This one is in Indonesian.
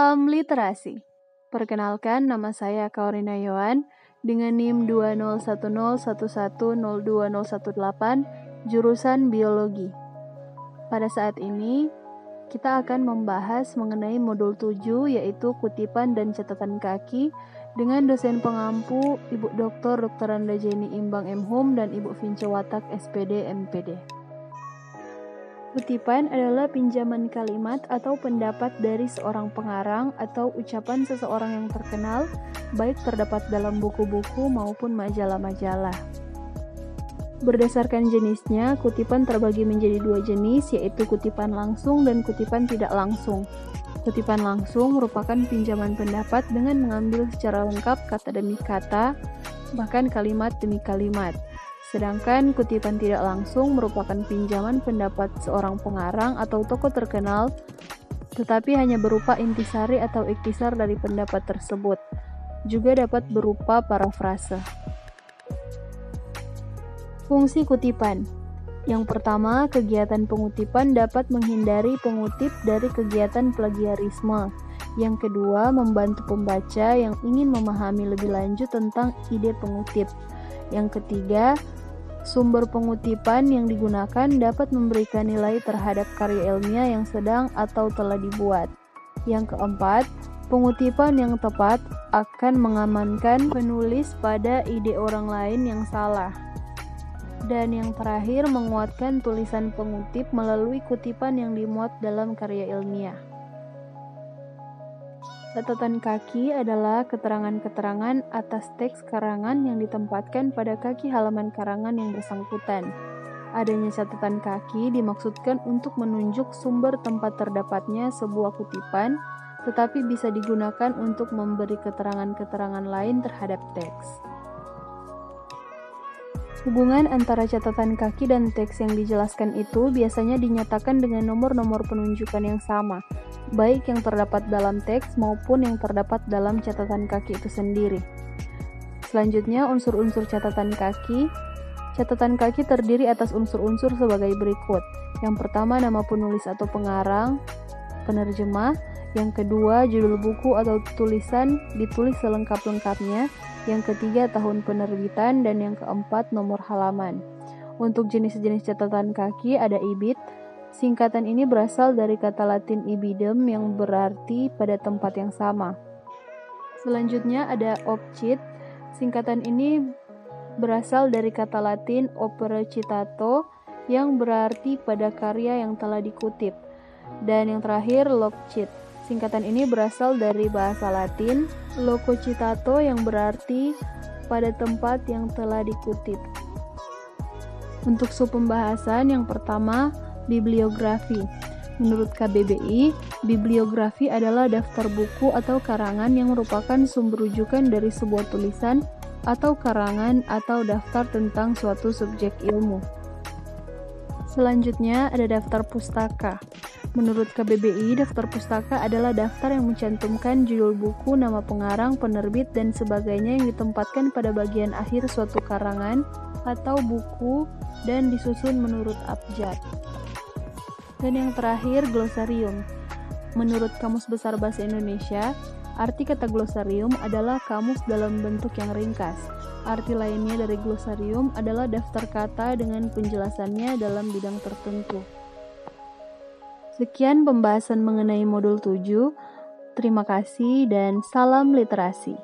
Salam Literasi. Perkenalkan, nama saya Kaurina Yohan dengan NIM 201011012018, jurusan Biologi. Pada saat ini, kita akan membahas mengenai modul 7, yaitu kutipan dan catatan kaki dengan dosen pengampu Ibu Dr. Anda Jenny Imbang M.Hum dan Ibu Vince Watak SPD MPD. Kutipan adalah pinjaman kalimat atau pendapat dari seorang pengarang atau ucapan seseorang yang terkenal, baik terdapat dalam buku-buku maupun majalah-majalah. Berdasarkan jenisnya, kutipan terbagi menjadi dua jenis, yaitu kutipan langsung dan kutipan tidak langsung. Kutipan langsung merupakan pinjaman pendapat dengan mengambil secara lengkap kata demi kata, bahkan kalimat demi kalimat. Sedangkan kutipan tidak langsung merupakan pinjaman pendapat seorang pengarang atau tokoh terkenal, tetapi hanya berupa intisari atau iktisar dari pendapat tersebut. Juga dapat berupa parafrase. Fungsi kutipan. Yang pertama, kegiatan pengutipan dapat menghindari pengutip dari kegiatan plagiarisme. Yang kedua, membantu pembaca yang ingin memahami lebih lanjut tentang ide pengutip. Yang ketiga, sumber pengutipan yang digunakan dapat memberikan nilai terhadap karya ilmiah yang sedang atau telah dibuat. Yang keempat, pengutipan yang tepat akan mengamankan penulis pada ide orang lain yang salah. Dan yang terakhir, menguatkan tulisan pengutip melalui kutipan yang dimuat dalam karya ilmiah. Catatan kaki adalah keterangan-keterangan atas teks karangan yang ditempatkan pada kaki halaman karangan yang bersangkutan. Adanya catatan kaki dimaksudkan untuk menunjuk sumber tempat terdapatnya sebuah kutipan, tetapi bisa digunakan untuk memberi keterangan-keterangan lain terhadap teks. Hubungan antara catatan kaki dan teks yang dijelaskan itu biasanya dinyatakan dengan nomor-nomor penunjukan yang sama, baik yang terdapat dalam teks maupun yang terdapat dalam catatan kaki itu sendiri. Selanjutnya, unsur-unsur catatan kaki. Catatan kaki terdiri atas unsur-unsur sebagai berikut. Yang pertama, nama penulis atau pengarang, penerjemah. Yang kedua, judul buku atau tulisan ditulis selengkap-lengkapnya. Yang ketiga, tahun penerbitan, dan yang keempat, nomor halaman. Untuk jenis-jenis catatan kaki ada ibid. Singkatan ini berasal dari kata Latin ibidem yang berarti pada tempat yang sama. Selanjutnya ada obcit. Singkatan ini berasal dari kata Latin opere citato yang berarti pada karya yang telah dikutip. Dan yang terakhir locit. Singkatan ini berasal dari bahasa Latin loco citato yang berarti pada tempat yang telah dikutip. Untuk subpembahasan yang pertama, bibliografi. Menurut KBBI, bibliografi adalah daftar buku atau karangan yang merupakan sumber rujukan dari sebuah tulisan atau karangan atau daftar tentang suatu subjek ilmu. Selanjutnya ada daftar pustaka. Menurut KBBI, daftar pustaka adalah daftar yang mencantumkan judul buku, nama pengarang, penerbit, dan sebagainya yang ditempatkan pada bagian akhir suatu karangan atau buku dan disusun menurut abjad. Dan yang terakhir, glosarium. Menurut Kamus Besar Bahasa Indonesia, arti kata glosarium adalah kamus dalam bentuk yang ringkas. Arti lainnya dari glosarium adalah daftar kata dengan penjelasannya dalam bidang tertentu. Sekian pembahasan mengenai modul 7. Terima kasih dan salam literasi.